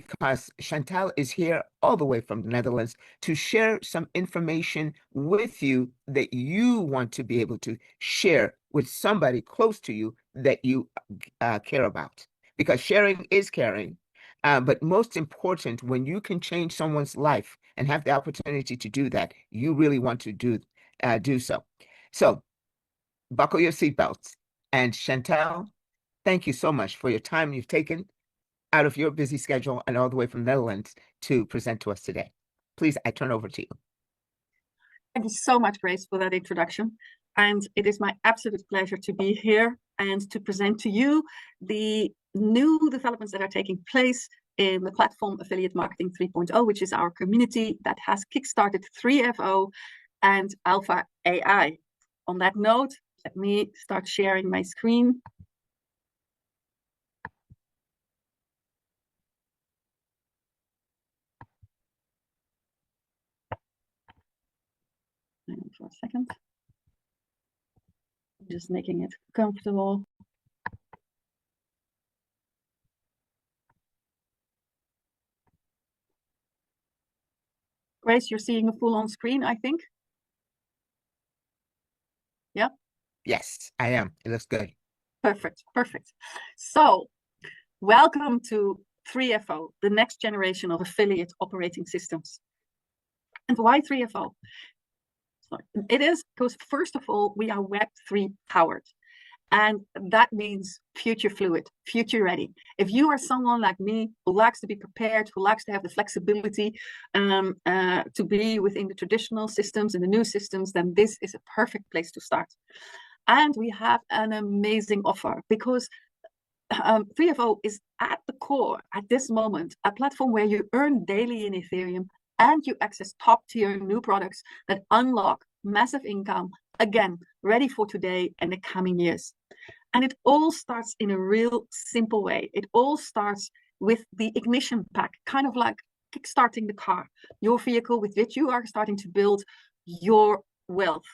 because Chantal is here all the way from the Netherlands to share some information with you that you want to be able to share with somebody close to you that you care about. Because sharing is caring. But most important, when you can change someone's life and have the opportunity to do that, you really want to do so. So buckle your seatbelts. And Chantal, thank you so much for your time you've taken out of your busy schedule and all the way from the Netherlands to present to us today. Please, I turn over to you. Thank you so much, Grace, for that introduction. And it is my absolute pleasure to be here and to present to you the new developments that are taking place in the platform Affiliate Marketing 3.0, which is our community that has kickstarted 3FO and Alpha AI. On that note, let me start sharing my screen. Hang on for a second. Just making it comfortable. Grace, you're seeing a full-on screen, I think. Yeah? Yes, I am. It looks good. Perfect, perfect. So, welcome to 3FO, the next generation of affiliate operating systems. And why 3FO? It is because, first of all, we are Web3 powered. And that means future fluid, future ready. If you are someone like me who likes to be prepared, who likes to have the flexibility to be within the traditional systems and the new systems, then this is a perfect place to start. And we have an amazing offer because 3FO is at the core, at this moment, a platform where you earn daily in Ethereum and you access top-tier new products that unlock massive income, again, ready for today and the coming years. And it all starts in a real simple way. It all starts with the ignition pack, kind of like kickstarting the car, your vehicle with which you are starting to build your wealth.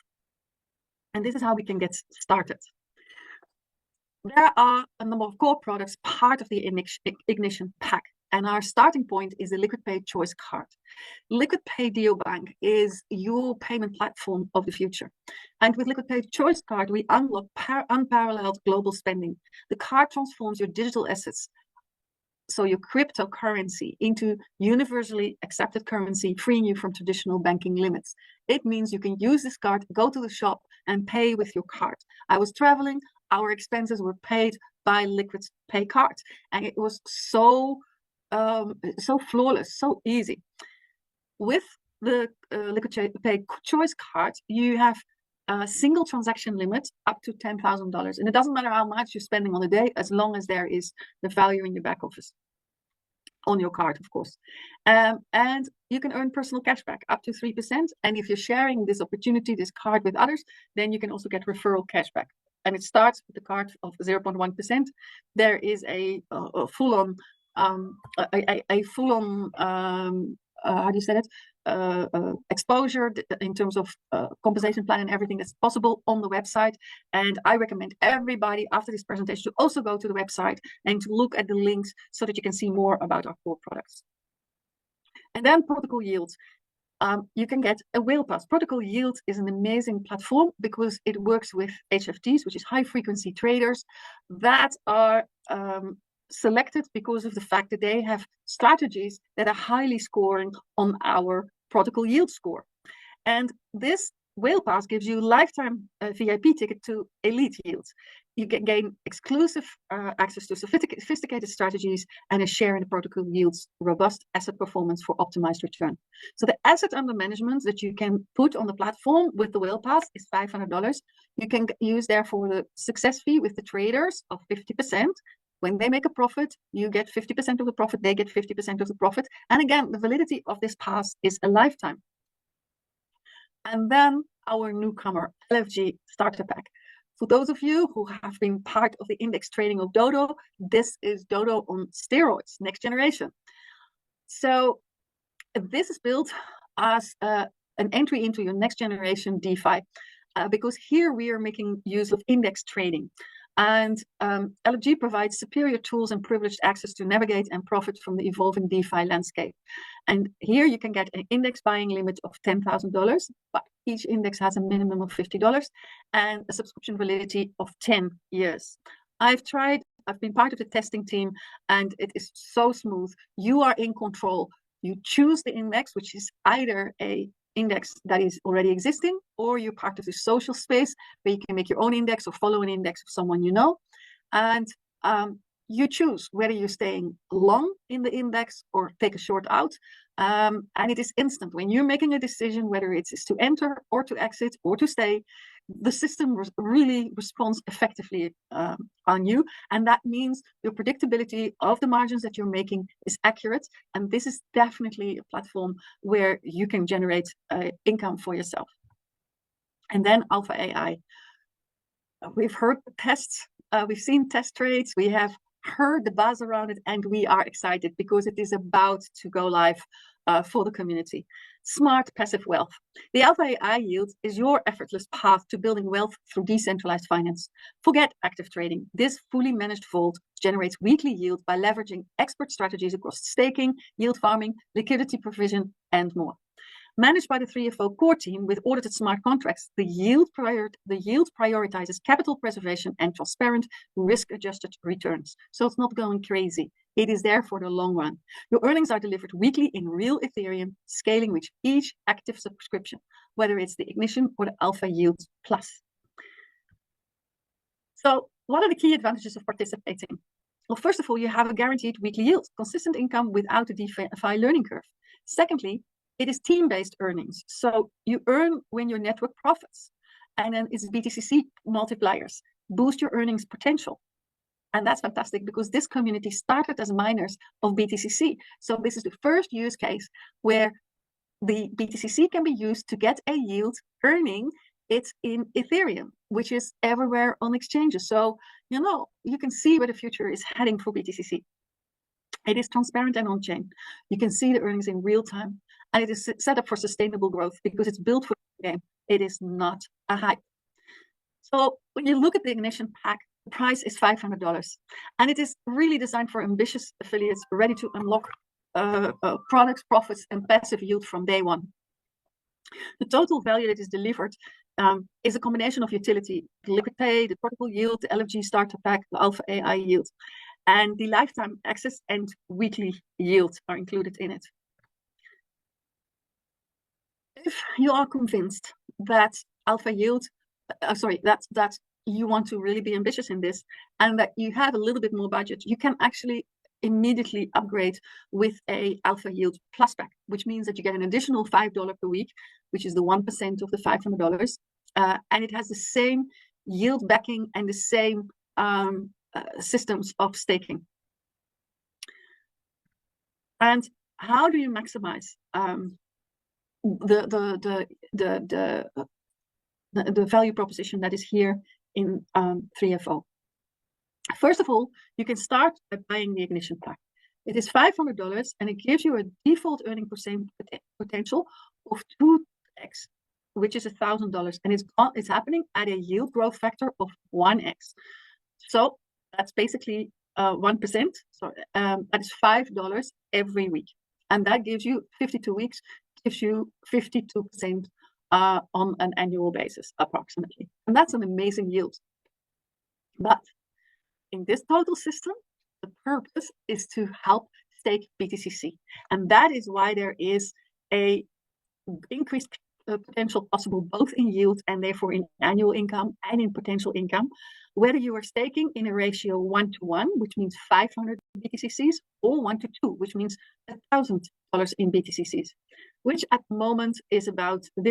And this is how we can get started. There are a number of core products part of the ignition pack. And our starting point is the LQUIDPAY Choice Card. LQUIDPAY Deobank is your payment platform of the future. And with LQUIDPAY Choice Card, we unlock unparalleled global spending. The card transforms your digital assets, so your cryptocurrency, into universally accepted currency, freeing you from traditional banking limits. It means you can use this card, go to the shop, and pay with your card. I was traveling, our expenses were paid by LQUIDPAY card, and it was so flawless, so easy. With the LQUIDPAY Choice Card, you have a single transaction limit up to $10,000, and it doesn't matter how much you're spending on a day, as long as there is the value in your back office on your card, of course. And you can earn personal cashback up to 3%. And if you're sharing this opportunity, this card with others, then you can also get referral cashback. And it starts with the card of 0.1%. There is a full-on how do you say it? Exposure in terms of compensation plan and everything that's possible on the website. And I recommend everybody after this presentation to also go to the website and to look at the links so that you can see more about our core products. And then protocol yields. You can get a whale pass. Protocol Yield is an amazing platform because it works with HFTs, which is high frequency traders that are selected because of the fact that they have strategies that are highly scoring on our protocol yield score. And this whale pass gives you lifetime VIP ticket to elite yields. You can gain exclusive access to sophisticated strategies and a share in the protocol yields robust asset performance for optimized return. So the asset under management that you can put on the platform with the whale pass is $500. You can use therefore the success fee with the traders of 50%. When they make a profit, you get 50% of the profit, they get 50% of the profit. And again, the validity of this pass is a lifetime. And then our newcomer, LFG Starter Pack. For those of you who have been part of the index trading of Dodo, this is Dodo on steroids, next generation. So this is built as an entry into your next generation DeFi, because here we are making use of index trading. And LFG provides superior tools and privileged access to navigate and profit from the evolving DeFi landscape. And here you can get an index buying limit of $10,000, but each index has a minimum of $50 and a subscription validity of 10 years. I've been part of the testing team, and it is so smooth. You are in control. You choose the index, which is either a index that is already existing, or you're part of the social space where you can make your own index or follow an index of someone you know. And you choose whether you're staying long in the index or take a short out. And it is instant. When you're making a decision, whether it is to enter or to exit or to stay, the system really responds effectively on you. And that means your predictability of the margins that you're making is accurate. And this is definitely a platform where you can generate income for yourself. And then Alpha AI. We've heard the tests, we've seen test trades, we have heard the buzz around it, and we are excited because it is about to go live for the community. Smart passive wealth. The Alpha AI yield is your effortless path to building wealth through decentralized finance. Forget active trading. This fully managed vault generates weekly yield by leveraging expert strategies across staking, yield farming, liquidity provision, and more. Managed by the 3FO core team with audited smart contracts, the yield prioritizes capital preservation and transparent, risk-adjusted returns. So it's not going crazy. It is there for the long run. Your earnings are delivered weekly in real Ethereum, scaling with each active subscription, whether it's the Ignition or the Alpha Yield Plus. So what are the key advantages of participating? Well, first of all, you have a guaranteed weekly yield, consistent income without a DeFi learning curve. Secondly, it is team-based earnings. So you earn when your network profits. And then it's BTCC multipliers, boost your earnings potential. And that's fantastic because this community started as miners of BTCC. So this is the first use case where the BTCC can be used to get a yield earning it in Ethereum, which is everywhere on exchanges. So, you can see where the future is heading for BTCC. It is transparent and on-chain. You can see the earnings in real time. And it is set up for sustainable growth because it's built for the game. It is not a hype. So when you look at the Ignition pack, the price is $500. And it is really designed for ambitious affiliates ready to unlock products, profits, and passive yield from day one. The total value that is delivered is a combination of utility, the LQUIDPAY, the protocol yield, the LFG starter pack, the Alpha AI yield. And the lifetime access and weekly yield are included in it. If you are convinced that Alpha Yield, that you want to really be ambitious in this and that you have a little bit more budget, you can actually immediately upgrade with a Alpha Yield Plus pack, which means that you get an additional $5 per week, which is the 1% of the $500. And it has the same yield backing and the same systems of staking. And how do you maximize the value proposition that is here in 3FO? First of all, you can start by buying the Ignition pack. It is $500 and it gives you a default earning potential of 2x, which is $1,000, and it's happening at a yield growth factor of 1x. So that's basically 1%. So that's $5 every week, and that gives you 52 weeks. Gives you 52% on an annual basis, approximately. And that's an amazing yield. But in this total system, the purpose is to help stake BTCC. And that is why there is a increased potential possible both in yield and therefore in annual income and in potential income, whether you are staking in a ratio 1-to-1, which means 500 BTCCs, or 1-to-2, which means $1,000 in BTCCs, which at the moment is about a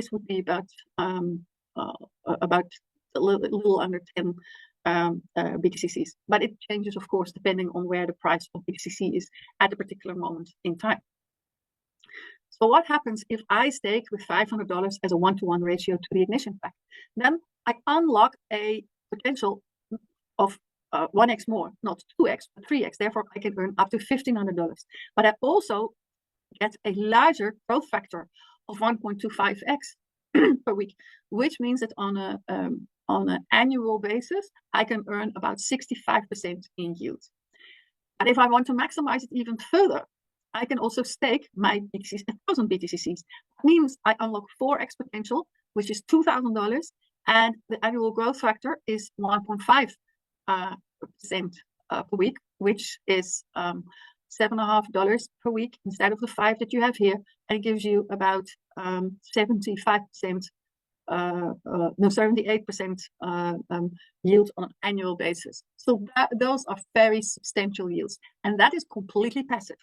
little under 10 BTCCs. But it changes, of course, depending on where the price of BTCC is at a particular moment in time. So what happens if I stake with $500 as a 1-to-1 ratio to the Ignition pack? Then I unlock a potential of 1x more, not 2x, but 3x. Therefore, I can earn up to $1,500. But I also get a larger growth factor of 1.25x per week, which means that on a on an annual basis, I can earn about 65% in yield. And if I want to maximize it even further, I can also stake my BTCs, 1,000 BTCCs. That means I unlock 4x potential, which is $2,000, and the annual growth factor is 1.5% per week, which is $7.50 per week instead of the 5 that you have here, and it gives you about 78% yield on an annual basis. So those are very substantial yields, and that is completely passive.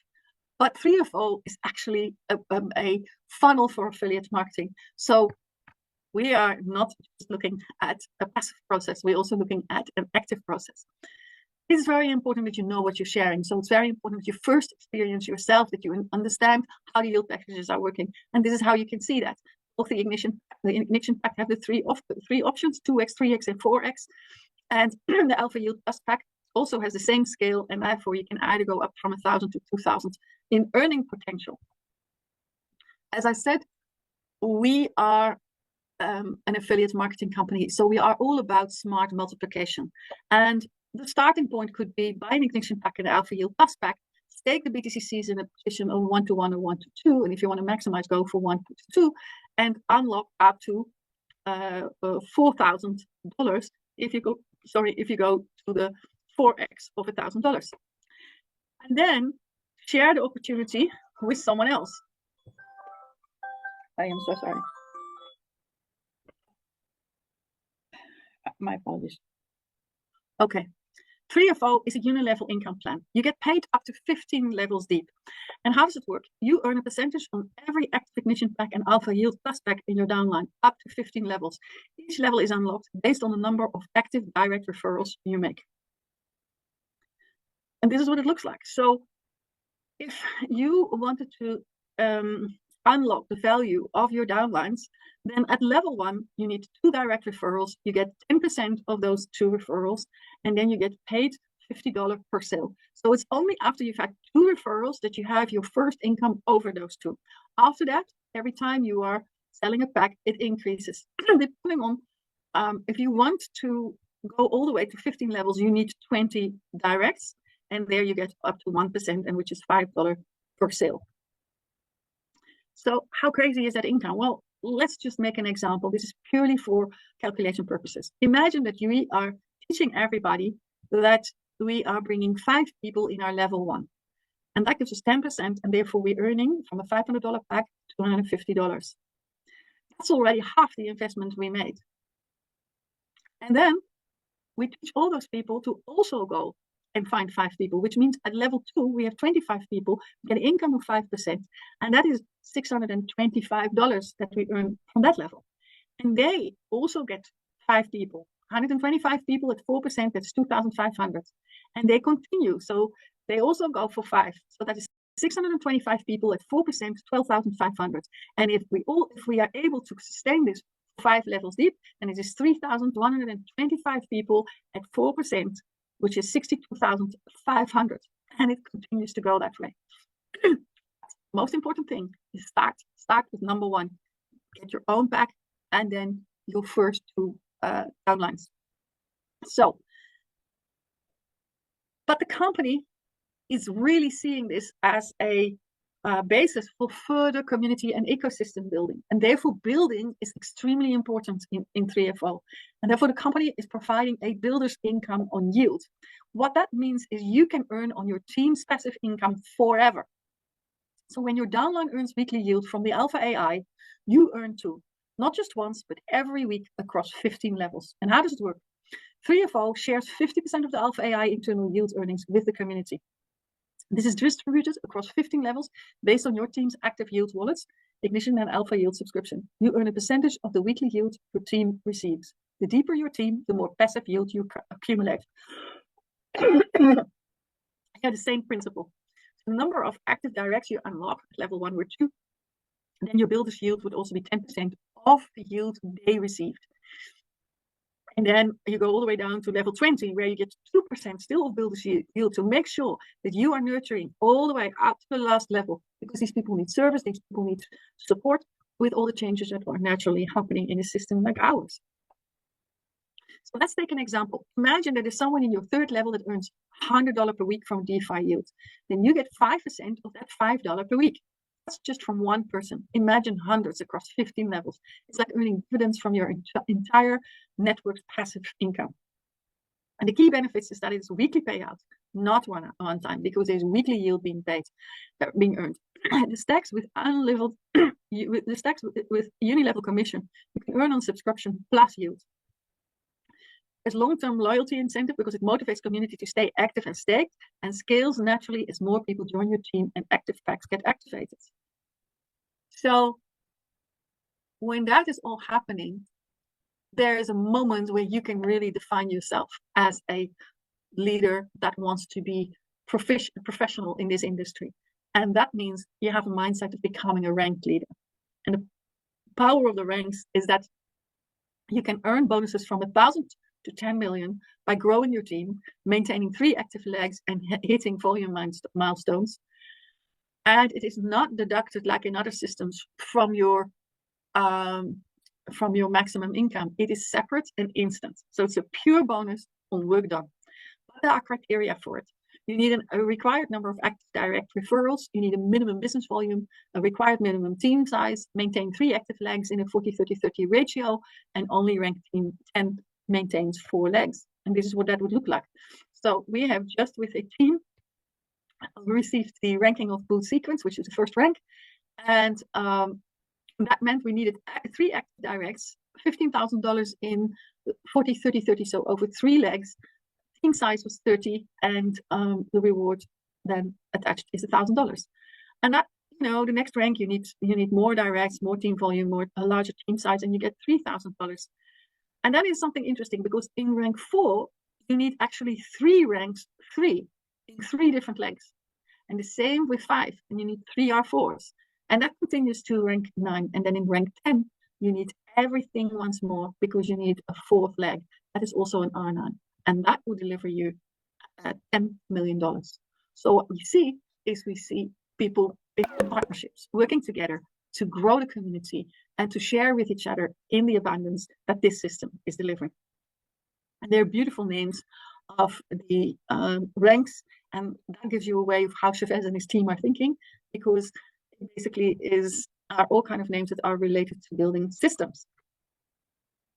But 3FO is actually a funnel for affiliate marketing. So we are not just looking at a passive process, we're also looking at an active process. It is very important that you know what you're sharing. So it's very important that you first experience yourself, that you understand how the yield packages are working. And this is how you can see that. Both the ignition pack have the three options, 2x, 3x, and 4x. And the Alpha Yield Plus pack also has the same scale, and therefore you can either go up from 1,000 to 2,000 in earning potential. As I said, we are an affiliate marketing company, so we are all about smart multiplication. And the starting point could be buy an ignition pack and an Alpha Yield Plus pack, stake the BTCCs in a position of 1 to 1 or 1 to 2, and if you want to maximize, go for 1 to 2, and unlock up to $4,000 if you go to the 4x of $1,000, and then share the opportunity with someone else. I am so sorry. My apologies. Okay. 3FO is a unilevel income plan. You get paid up to 15 levels deep. And how does it work? You earn a percentage on every active ignition pack and Alpha Yield Plus pack in your downline, up to 15 levels. Each level is unlocked based on the number of active direct referrals you make. And this is what it looks like. So if you wanted to unlock the value of your downlines, then at level 1, you need 2 direct referrals. You get 10% of those 2 referrals, and then you get paid $50 per sale. So it's only after you've had 2 referrals that you have your first income over those 2. After that, every time you are selling a pack, it increases. Depending on if you want to go all the way to 15 levels, you need 20 directs, and there you get up to 1%, and which is $5 per sale. So how crazy is that income? Well, let's just make an example. This is purely for calculation purposes. Imagine that we are teaching everybody that we are bringing 5 people in our level 1. And that gives us 10%, and therefore we're earning from a $500 pack $250. That's already half the investment we made. And then we teach all those people to also go and find 5 people, which means at level 2, we have 25 people, get an income of 5%, and that is $625 that we earn from that level. And they also get 5 people, 125 people at 4%, that's 2,500. And they continue, so they also go for 5. So that is 625 people at 4%, 12,500. And if we are able to sustain this 5 levels deep, then it is 3,125 people at 4%, which is 62,500, and it continues to go that way. Most important thing is start with number 1, get your own pack, and then your first 2 downlines. So, but the company is really seeing this as a basis for further community and ecosystem building, and therefore building is extremely important in 3FO, and therefore the company is providing a builder's income on yield. What that means is you can earn on your team's passive income forever. So when your downline earns weekly yield from the Alpha AI, you earn too, not just once, but every week across 15 levels. And how does it work? 3FO shares 50% of the Alpha AI internal yield earnings with the community. This is distributed across 15 levels based on your team's active yield wallets, ignition and Alpha Yield subscription. You earn a percentage of the weekly yield your team receives. The deeper your team, the more passive yield you accumulate. Yeah, the same principle. The number of active directs you unlock at level 1 or 2, then your builder's yield would also be 10% of the yield they received. And then you go all the way down to level 20, where you get 2% still of builder's yield to make sure that you are nurturing all the way up to the last level, because these people need service, these people need support with all the changes that are naturally happening in a system like ours. Let's take an example. Imagine that there's someone in your third level that earns $100 per week from DeFi yield. Then you get 5% of that $5 per week. That's just from one person. Imagine hundreds across 15 levels. It's like earning dividends from your entire network's passive income. And the key benefits is that it's a weekly payout, not one time, because there's weekly yield being earned. The stacks with unleveled, the stacks with uni-level commission, you can earn on subscription plus yield. There's long-term loyalty incentive because it motivates community to stay active and staked, and scales naturally as more people join your team and active packs get activated. So when that is all happening, there is a moment where you can really define yourself as a leader that wants to be professional in this industry. And that means you have a mindset of becoming a ranked leader. And the power of the ranks is that you can earn bonuses from 1,000 to 10 million by growing your team, maintaining 3 active legs, and hitting volume milestones. And it is not deducted like in other systems from your maximum income. It is separate and instant. So it's a pure bonus on work done. But there are criteria for it. You need a required number of active direct referrals. You need a minimum business volume, a required minimum team size, maintain 3 active legs in a 40-30-30 ratio, and only rank team 10 maintains 4 legs. And this is what that would look like. So we have just with a team received the ranking of boot sequence, which is the first rank. And that meant we needed 3 active directs, $15,000 in 40-30-30, so over 3 legs. Team size was 30, and the reward then attached is $1,000. And that, the next rank you need more directs, more team volume, a larger team size, and you get $3,000. And that is something interesting because in rank 4 you need actually 3 ranks, 3 in 3 different legs, and the same with 5, and you need 3 R4s, and that continues to rank 9, and then in rank 10 you need everything once more because you need a 4th leg that is also an R9. And that will deliver you $10 million. So what we see is people in partnerships working together to grow the community and to share with each other in the abundance that this system is delivering. And they're beautiful names of the ranks, and that gives you a way of how Chavez and his team are thinking, because it basically are all kind of names that are related to building systems.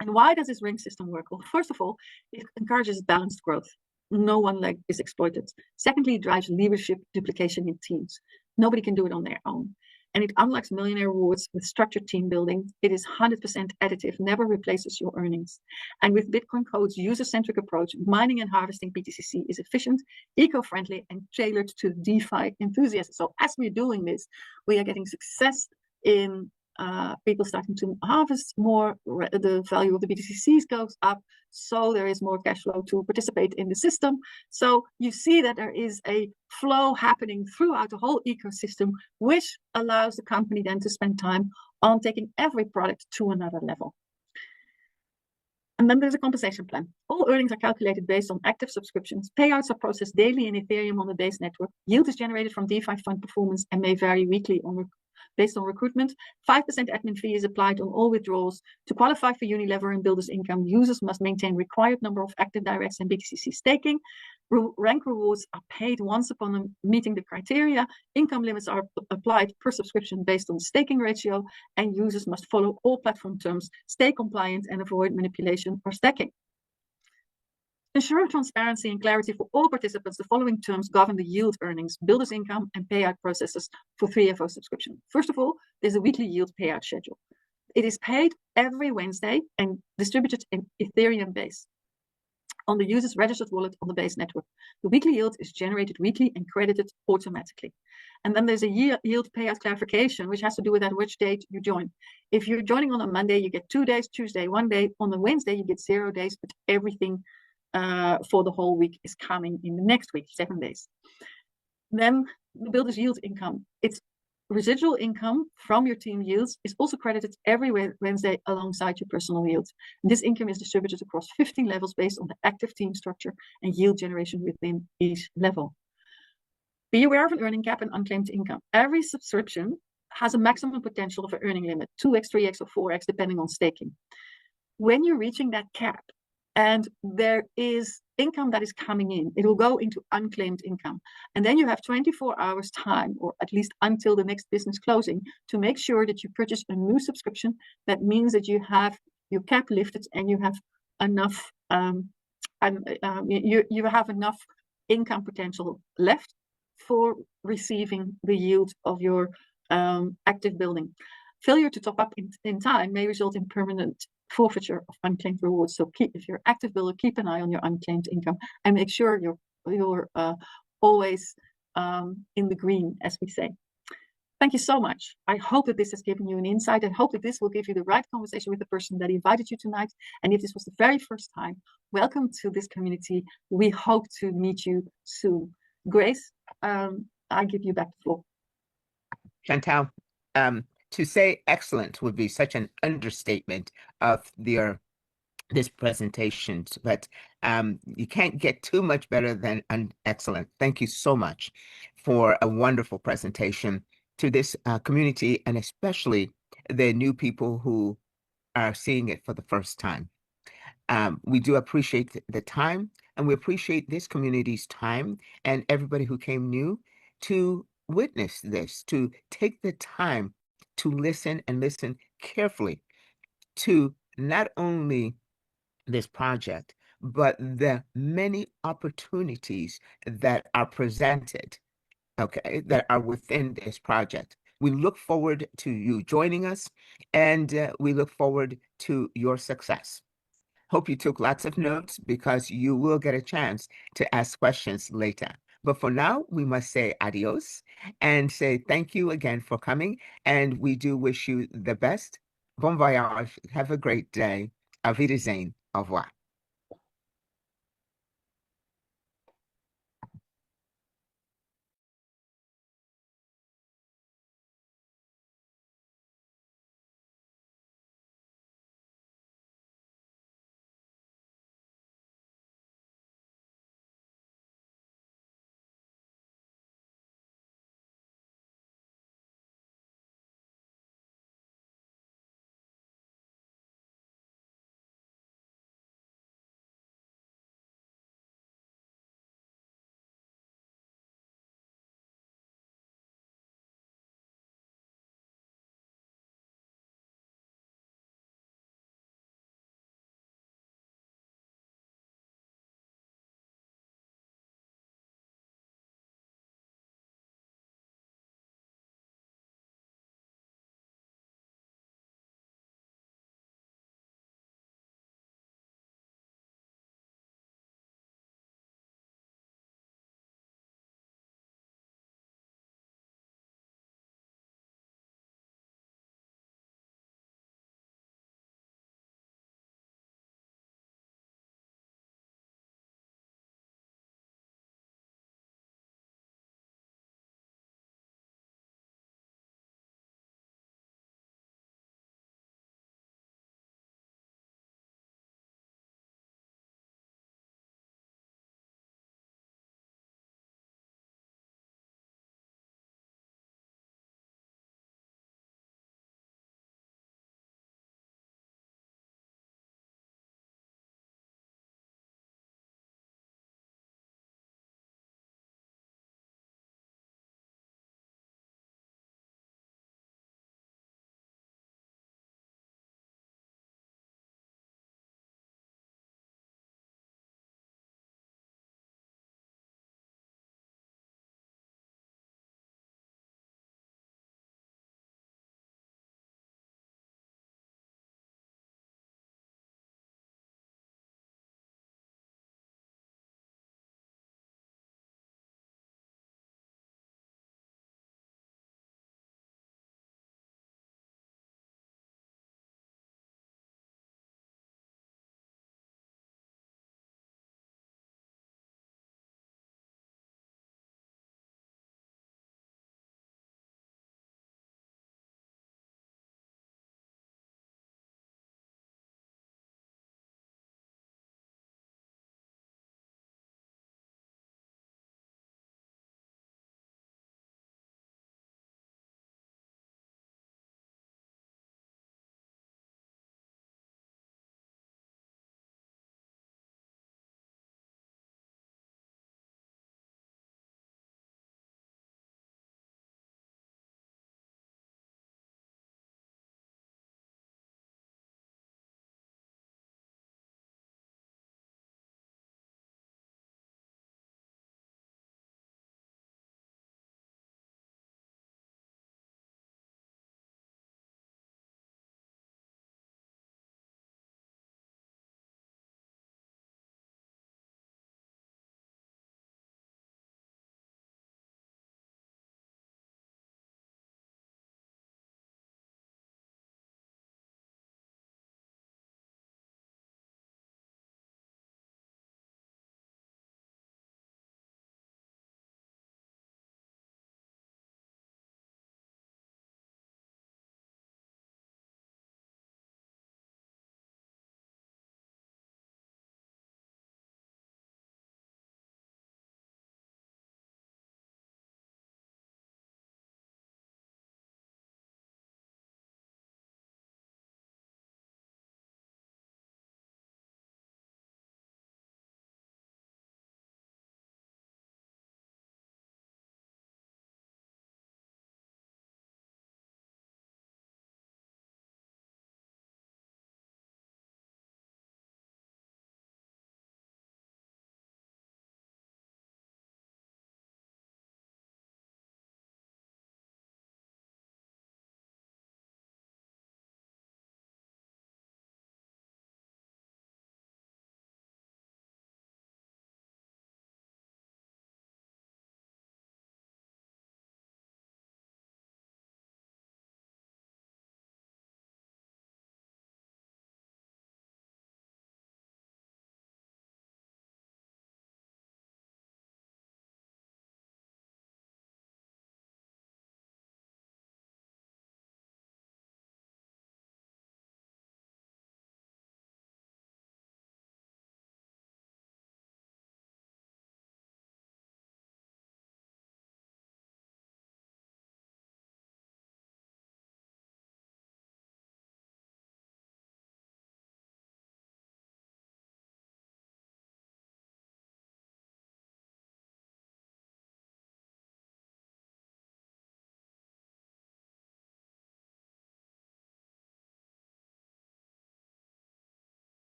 And why does this rank system work? Well, first of all, it encourages balanced growth. No one leg is exploited. Secondly, it drives leadership duplication in teams. Nobody can do it on their own. And it unlocks millionaire rewards with structured team building. It is 100% additive, never replaces your earnings. And with BitcoinCode's user-centric approach, mining and harvesting BTCC is efficient, eco-friendly, and tailored to DeFi enthusiasts. So as we're doing this, we are getting success in people starting to harvest more, the value of the BTCCs goes up, so there is more cash flow to participate in the system. So you see that there is a flow happening throughout the whole ecosystem, which allows the company then to spend time on taking every product to another level. And then there's a compensation plan. All earnings are calculated based on active subscriptions. Payouts are processed daily in Ethereum on the base network. Yield is generated from DeFi fund performance and may vary weekly based on recruitment. 5% admin fee is applied on all withdrawals. To qualify for Unilever and Builders Income, users must maintain required number of active directs and BTCC staking. Rank rewards are paid once upon meeting the criteria. Income limits are applied per subscription based on the staking ratio, and users must follow all platform terms, stay compliant, and avoid manipulation or stacking. Ensure transparency and clarity for all participants. The following terms govern the yield earnings, builders income, and payout processes for 3FO subscription. First of all, there's a weekly yield payout schedule. It is paid every Wednesday and distributed in Ethereum base on the user's registered wallet on the base network. The weekly yield is generated weekly and credited automatically. And then there's a yield payout clarification, which has to do with which date you join. If you're joining on a Monday, you get 2 days, Tuesday, 1 day. On a Wednesday, you get 0 days, but everything for the whole week is coming in the next week, 7 days. Then the builder's yield income. It's residual income from your team yields is also credited every Wednesday alongside your personal yields. And this income is distributed across 15 levels based on the active team structure and yield generation within each level. Be aware of an earning cap and unclaimed income. Every subscription has a maximum potential of an earning limit, 2x, 3x, or 4x, depending on staking. When you're reaching that cap, and there is income that is coming in. It will go into unclaimed income. And then you have 24 hours time, or at least until the next business closing, to make sure that you purchase a new subscription. That means that you have your cap lifted and you have enough you have enough income potential left for receiving the yield of your active building. Failure to top up in time may result in permanent forfeiture of unclaimed rewards. So if you're active builder, keep an eye on your unclaimed income and make sure you're always in the green, as we say. Thank you so much. I hope that this has given you an insight. I hope that this will give you the right conversation with the person that invited you tonight. And if this was the very first time, welcome to this community. We hope to meet you soon. Grace, I give you back the floor. Chantal, to say excellent would be such an understatement of this presentation, but you can't get too much better than excellent. Thank you so much for a wonderful presentation to this community, and especially the new people who are seeing it for the first time. We do appreciate the time, and we appreciate this community's time and everybody who came new to witness this, to take the time to listen and listen carefully to not only this project, but the many opportunities that are presented, okay, that are within this project. We look forward to you joining us, and we look forward to your success. Hope you took lots of notes, because you will get a chance to ask questions later. But for now, we must say adios and say thank you again for coming. And we do wish you the best. Bon voyage. Have a great day. Auf Wiedersehen. Au revoir.